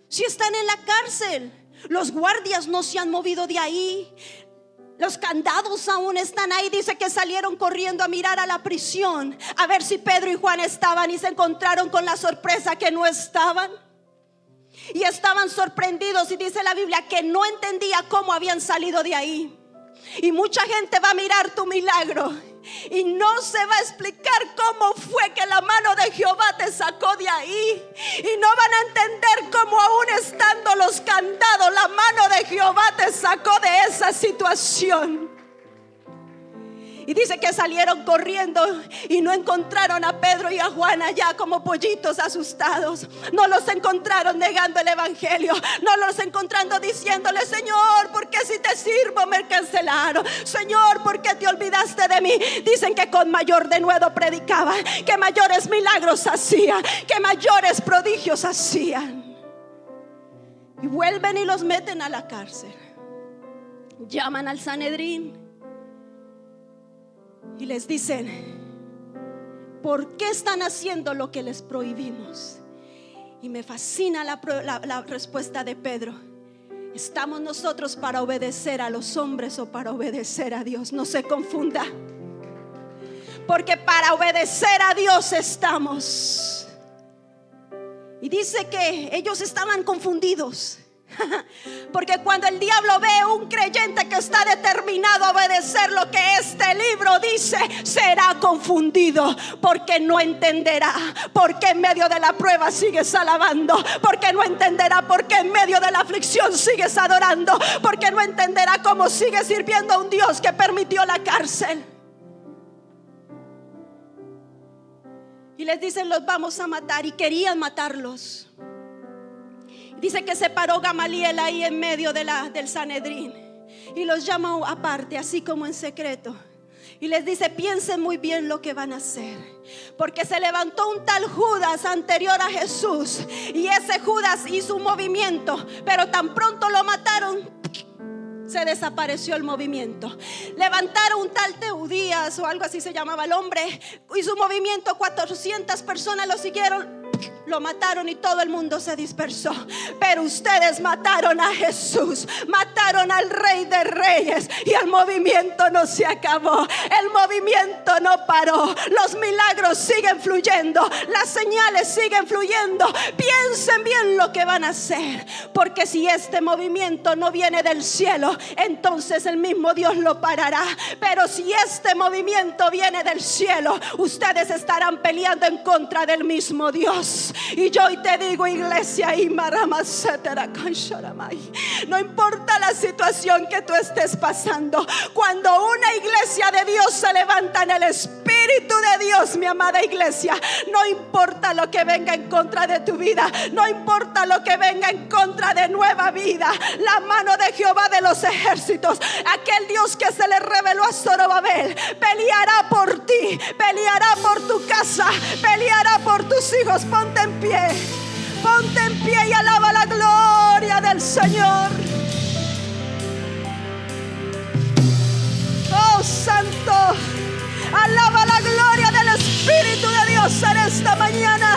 Si están en la cárcel, los guardias no se han movido de ahí, los candados aún están ahí. Dice que salieron corriendo a mirar a la prisión, a ver si Pedro y Juan estaban, y se encontraron con la sorpresa que no estaban. Y estaban sorprendidos, y dice la Biblia que no entendía cómo habían salido de ahí. Y mucha gente va a mirar tu milagro y no se va a explicar cómo fue que la mano de Jehová te sacó de ahí, y no van a entender cómo aún estando los candados, la mano de Jehová te sacó de esa situación. Y dice que salieron corriendo y no encontraron a Pedro y a Juan allá como pollitos asustados. No los encontraron negando el evangelio. No los encontraron diciéndole: Señor, ¿por qué si te sirvo me cancelaron? Señor, ¿por qué te olvidaste de mí? Dicen que con mayor denuedo predicaban, que mayores milagros hacían, que mayores prodigios hacían. Y vuelven y los meten a la cárcel. Llaman al Sanedrín y les dicen: ¿por qué están haciendo lo que les prohibimos? Y me fascina la respuesta de Pedro: ¿estamos nosotros para obedecer a los hombres o para obedecer a Dios? No se confunda, porque para obedecer a Dios estamos. Y dice que ellos estaban confundidos, porque cuando el diablo ve un creyente que está determinado a obedecer lo que este libro dice, será confundido, porque no entenderá por qué en medio de la prueba sigues alabando, porque no entenderá por qué en medio de la aflicción sigues adorando, porque no entenderá cómo sigues sirviendo a un Dios que permitió la cárcel. Y les dicen: los vamos a matar. Y querían matarlos. Dice que se paró Gamaliel ahí en medio del Sanedrín y los llamó aparte, así como en secreto, y les dice: piensen muy bien lo que van a hacer, porque se levantó un tal Judas anterior a Jesús, y ese Judas hizo un movimiento, pero tan pronto lo mataron, se desapareció el movimiento. Levantaron un tal Teudías, o algo así se llamaba el hombre, hizo un movimiento, 400 personas lo siguieron, lo mataron y todo el mundo se dispersó. Pero ustedes mataron a Jesús, mataron al Rey de Reyes, y el movimiento no se acabó, el movimiento no paró. Los milagros siguen fluyendo, las señales siguen fluyendo. Piensen bien lo que van a hacer, porque si este movimiento no viene del cielo, entonces el mismo Dios lo parará. Pero si este movimiento viene del cielo, ustedes estarán peleando en contra del mismo Dios. Y yo hoy te digo, iglesia, no importa la situación que tú estés pasando, cuando una iglesia de Dios se levanta en el Espíritu de Dios, mi amada iglesia, no importa lo que venga en contra de tu vida, no importa lo que venga en contra de Nueva Vida, la mano de Jehová de los ejércitos, aquel Dios que se le reveló a Zorobabel, peleará por ti, peleará por tu casa, peleará por tus hijos. Ponte en pie y alaba la gloria del Señor. Oh Santo, alaba la gloria del Espíritu de Dios en esta mañana.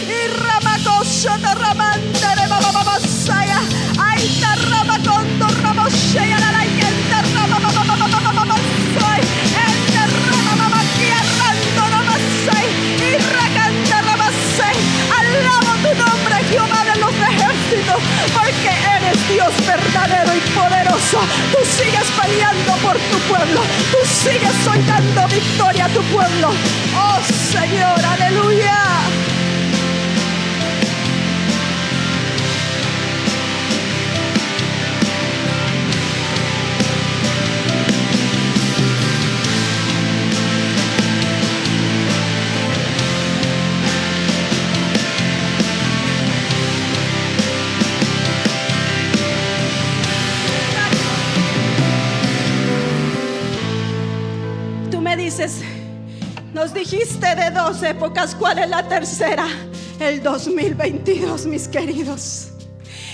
Y Ramacoso te ramante de babababasaya, ay te ramacondo ramoshea la leyenda rababababababababasay, el te ramamaquiarrando ramasay y racanta ramasay. Alabo tu nombre, Jehová de los ejércitos, porque eres Dios verdadero y poderoso. Tú sigues peleando por tu pueblo, tú sigues hoy dando victoria a tu pueblo. Oh Señor, aleluya. Dices, nos dijiste de 2 épocas, ¿cuál es la tercera? El 2022, mis queridos.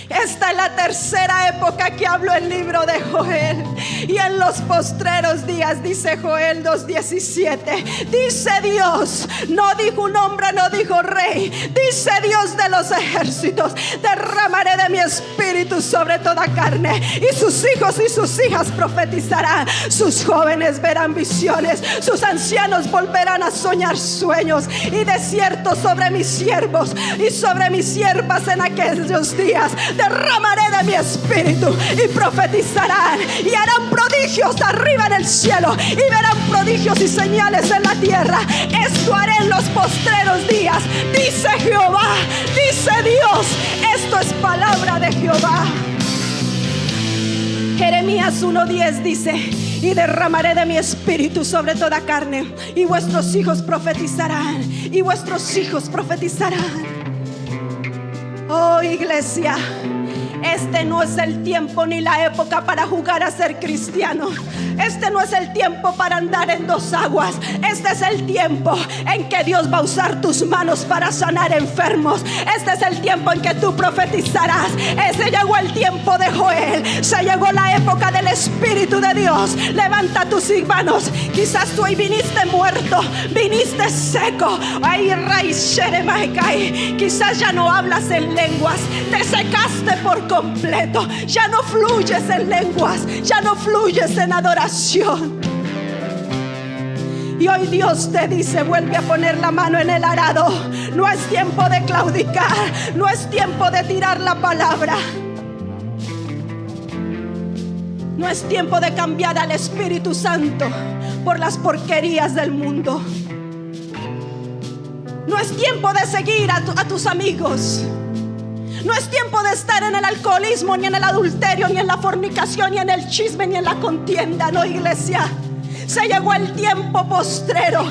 Esta es la tercera época que habló el libro de Joel. Y en los postreros días, dice Joel 2:17, dice Dios, no dijo un hombre, no dijo rey, dice Dios de los ejércitos: derramaré de mi espíritu sobre toda carne, y sus hijos y sus hijas profetizarán, sus jóvenes verán visiones, sus ancianos volverán a soñar sueños, y de cierto sobre mis siervos y sobre mis siervas en aquellos días derramaré de mi espíritu, y profetizarán y harán prodigios arriba en el cielo, y verán prodigios y señales en la tierra. Esto haré en los postreros días, dice Jehová, dice Dios. Esto es palabra de Jehová. Jeremías 1:10 dice: y derramaré de mi espíritu sobre toda carne, y vuestros hijos profetizarán, y vuestros hijos profetizarán. Oh, iglesia, este no es el tiempo ni la época para jugar a ser cristiano. Este no es el tiempo para andar en dos aguas. Este es el tiempo en que Dios va a usar tus manos para sanar enfermos. Este es el tiempo en que tú profetizarás. Ese llegó el tiempo de Joel. Se llegó la época del Espíritu de Dios. Levanta tus manos. Quizás tú hoy viniste muerto, viniste seco. Ay, quizás ya no hablas en lenguas. Te secaste por completo. Ya no fluyes en lenguas. Ya no fluyes en adoración. Y hoy Dios te dice: vuelve a poner la mano en el arado. No es tiempo de claudicar, no es tiempo de tirar la palabra, no es tiempo de cambiar al Espíritu Santo por las porquerías del mundo. No es tiempo de seguir a tus amigos. No es tiempo de estar en el alcoholismo, ni en el adulterio, ni en la fornicación, ni en el chisme, ni en la contienda. No, iglesia. Se llegó el tiempo postrero,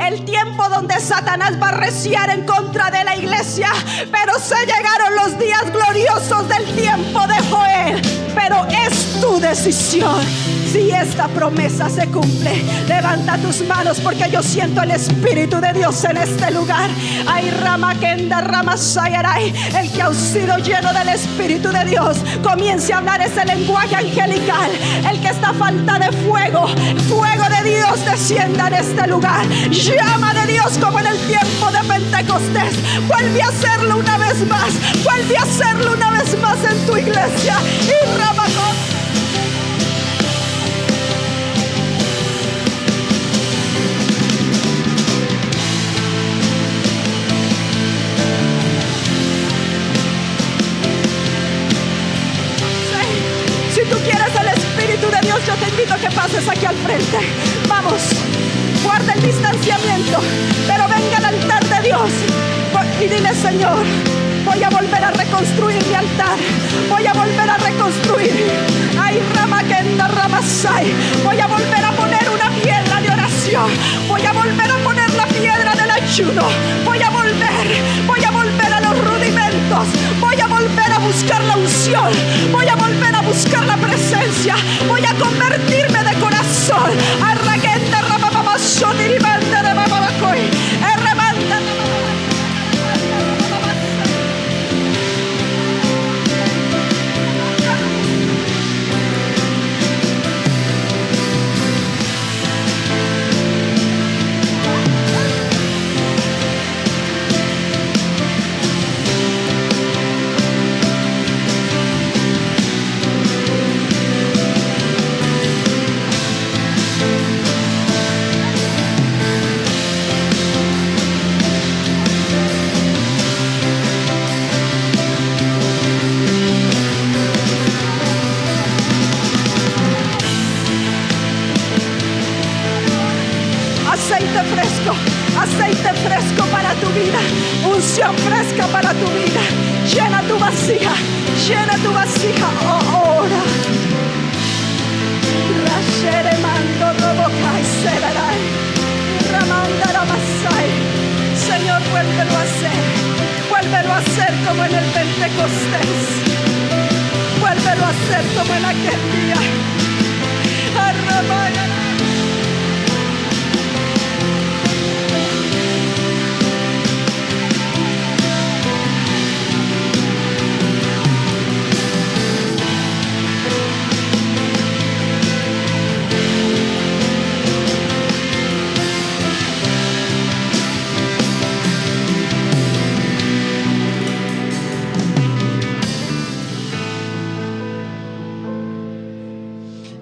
el tiempo donde Satanás va a reciar en contra de la iglesia. Pero se llegaron los días gloriosos del tiempo de Joel. Pero es tu decisión si esta promesa se cumple. Levanta tus manos, porque yo siento el Espíritu de Dios en este lugar. Ay, Ramakenda, Ramasayaray. El que ha sido lleno del Espíritu de Dios, comience a hablar ese lenguaje angelical. El que está falta de fuego, fuego de Dios descienda en este lugar. Llama de Dios como en el tiempo de Pentecostés. Vuelve a hacerlo una vez más. Vuelve a hacerlo una vez más en tu iglesia. Y Ramacón. Si tú quieres el Espíritu de Dios, yo te invito a que pases aquí al frente. Vamos, guarda el distanciamiento, pero venga al altar de Dios y dile: Señor, voy a volver a reconstruir mi altar. Voy a volver a reconstruir. Ay, Ramakenda, Ramasai. Voy a volver a poner una piedra de oración. Voy a volver a poner la piedra del ayuno. Voy a volver a los rudimentos. Voy a volver a buscar la unción. Voy a volver a buscar la presencia. Voy a convertirme de corazón. Arraquenda, Ramamamashoni, Ribanda, Ramamamacoy. Erremanda, aceite fresco para tu vida, unción fresca para tu vida. Llena tu vasija ahora. Señor, vuélvelo a hacer como en el Pentecostés. Vuélvelo a hacer como en aquel día.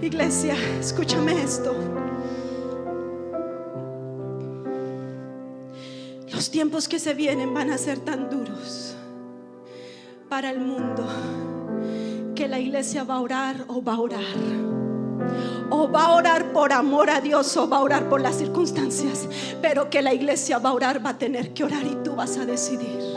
Iglesia, escúchame esto. Los tiempos que se vienen van a ser tan duros para el mundo que la iglesia va a orar o va a orar. O va a orar por amor a Dios o va a orar por las circunstancias. Pero que la iglesia va a orar, va a tener que orar y tú vas a decidir.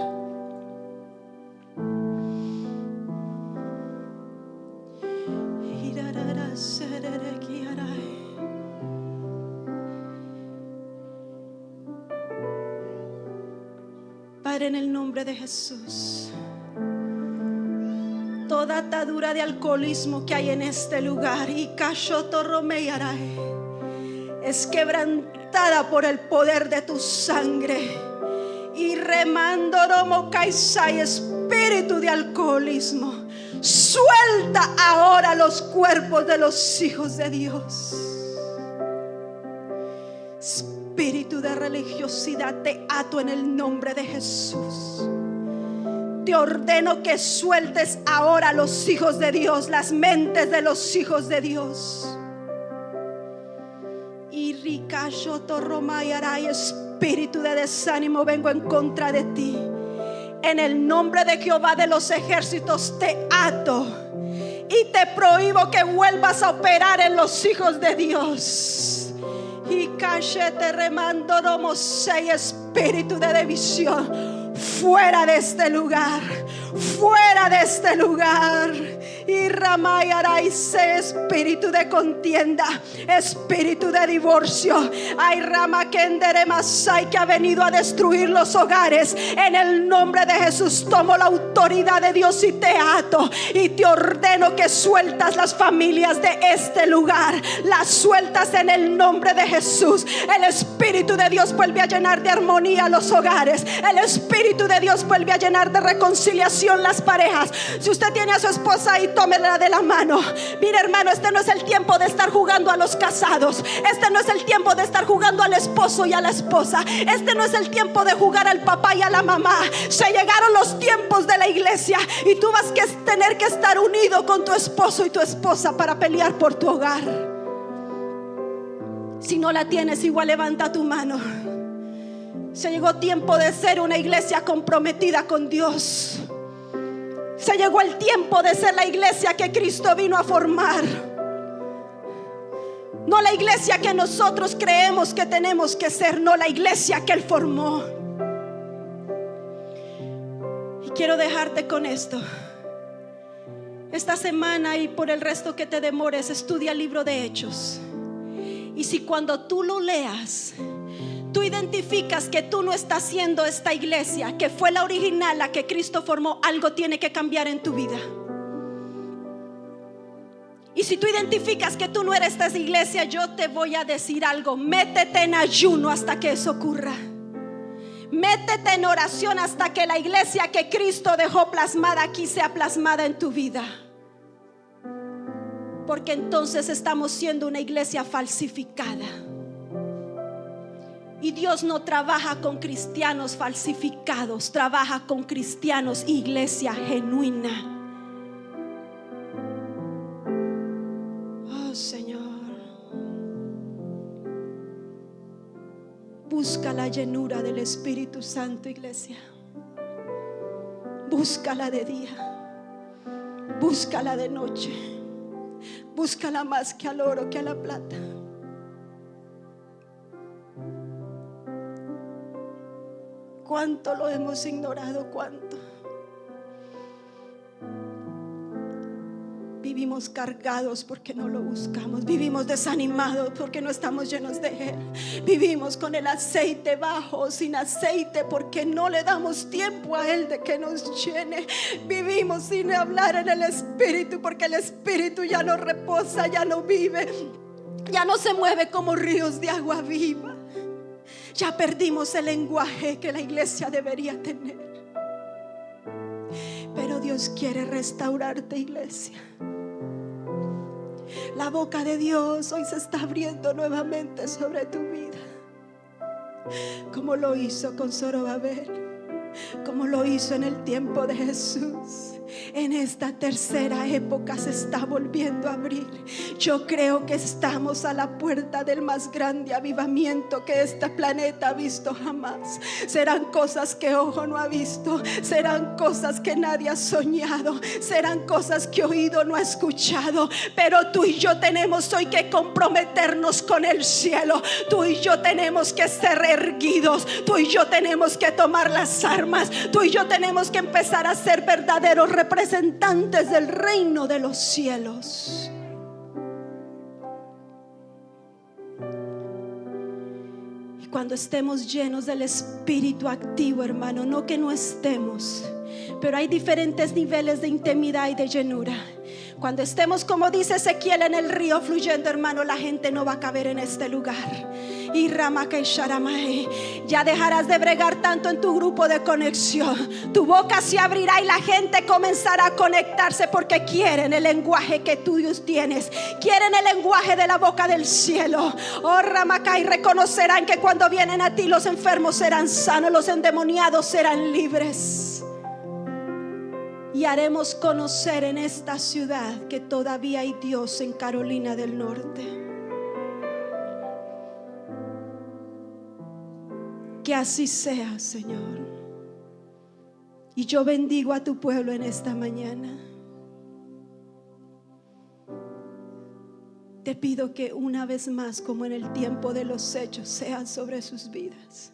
Padre, en el nombre de Jesús, toda atadura de alcoholismo que hay en este lugar es quebrantada por el poder de tu sangre. Y remando y espíritu de alcoholismo, suelta ahora los cuerpos de los hijos de Dios. Espíritu de religiosidad, te ato en el nombre de Jesús. Te ordeno que sueltes ahora a los hijos de Dios, las mentes de los hijos de Dios. Y espíritu de desánimo, vengo en contra de ti. En el nombre de Jehová de los ejércitos te ato y te prohíbo que vuelvas a operar en los hijos de Dios. Y cállate, remando, espíritu de división, fuera de este lugar, fuera de este lugar. Y Ramayaraise, espíritu de contienda, espíritu de divorcio, ay Ramakendere Masai, que ha venido a destruir los hogares. En el nombre de Jesús tomo la autoridad de Dios y te ato y te ordeno que sueltas las familias de este lugar, las sueltas en el nombre de Jesús. El espíritu de Dios vuelve a llenar de armonía los hogares. El espíritu de Dios vuelve a llenar de reconciliación las parejas. Si usted tiene a su esposa ahí, tómela de la mano. Mire, hermano, este no es el tiempo de estar jugando a los casados. Este no es el tiempo de estar jugando al esposo y a la esposa. Este no es el tiempo de jugar al papá y a la mamá. Se llegaron los tiempos de la iglesia y tú vas a tener que estar unido con tu esposo y tu esposa para pelear por tu hogar. Si no la tienes, igual levanta tu mano. Se llegó tiempo de ser una iglesia comprometida con Dios. Se llegó el tiempo de ser la iglesia que Cristo vino a formar. No la iglesia que nosotros creemos que tenemos que ser, no la iglesia que Él formó. Y quiero dejarte con esto. Esta semana y por el resto que te demores, estudia el libro de Hechos. Y si cuando tú lo leas, tú identificas que tú no estás siendo esta iglesia que fue la original, la que Cristo formó, algo tiene que cambiar en tu vida. Y si tú identificas que tú no eres esta iglesia, yo te voy a decir algo: métete en ayuno hasta que eso ocurra. Métete en oración hasta que la iglesia que Cristo dejó plasmada aquí sea plasmada en tu vida. Porque entonces estamos siendo una iglesia falsificada. Y Dios no trabaja con cristianos falsificados, trabaja con cristianos, iglesia genuina. Oh Señor, busca la llenura del Espíritu Santo, iglesia. Búscala de día, búscala de noche, búscala más que al oro, que a la plata. ¿Cuánto lo hemos ignorado? ¿Cuánto? Vivimos cargados porque no lo buscamos. Vivimos desanimados porque no estamos llenos de Él. Vivimos con el aceite bajo, sin aceite, porque no le damos tiempo a Él de que nos llene. Vivimos sin hablar en el Espíritu, porque el Espíritu ya no reposa, ya no vive, ya no se mueve como ríos de agua viva. Ya perdimos el lenguaje que la iglesia debería tener. Pero Dios quiere restaurarte, iglesia. La boca de Dios hoy se está abriendo nuevamente sobre tu vida, como lo hizo con Zorobabel, como lo hizo en el tiempo de Jesús. en esta tercera época se está volviendo a abrir. Yo creo que estamos a la puerta del más grande avivamiento que este planeta ha visto jamás. Serán cosas que ojo no ha visto, serán cosas que nadie ha soñado, serán cosas que oído no ha escuchado, pero tú y yo tenemos hoy que comprometernos con el cielo. Tú y yo tenemos que ser erguidos, tú y yo tenemos que tomar las armas, tú y yo tenemos que empezar a ser verdaderos representantes del reino de los cielos. Y cuando estemos llenos del Espíritu activo, hermano, no que no estemos, pero hay diferentes niveles de intimidad y de llenura. Cuando estemos, como dice Ezequiel, en el río fluyendo, hermano, la gente no va a caber en este lugar. Y Ramaka y Sharamae, ya dejarás de bregar tanto en tu grupo de conexión. Tu boca se abrirá y la gente comenzará a conectarse, porque quieren el lenguaje que tú tienes, quieren el lenguaje de la boca del cielo. Oh Ramaka, y reconocerán que cuando vienen a ti los enfermos serán sanos, los endemoniados serán libres. Y haremos conocer en esta ciudad que todavía hay Dios en Carolina del Norte. Que así sea, Señor. Y yo bendigo a tu pueblo en esta mañana. Te pido que una vez más, como en el tiempo de los hechos, sean sobre sus vidas.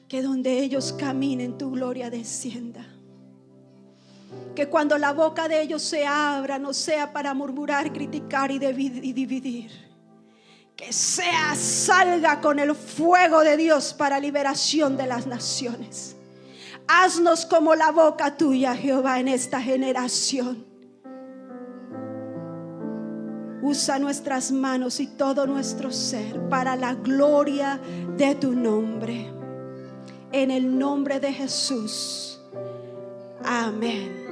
Que donde ellos caminen, tu gloria descienda. Que cuando la boca de ellos se abra, no sea para murmurar, criticar y dividir. Que salga con el fuego de Dios para liberación de las naciones. Haznos como la boca tuya, Jehová, en esta generación. Usa nuestras manos y todo nuestro ser para la gloria de tu nombre. En el nombre de Jesús. Amén.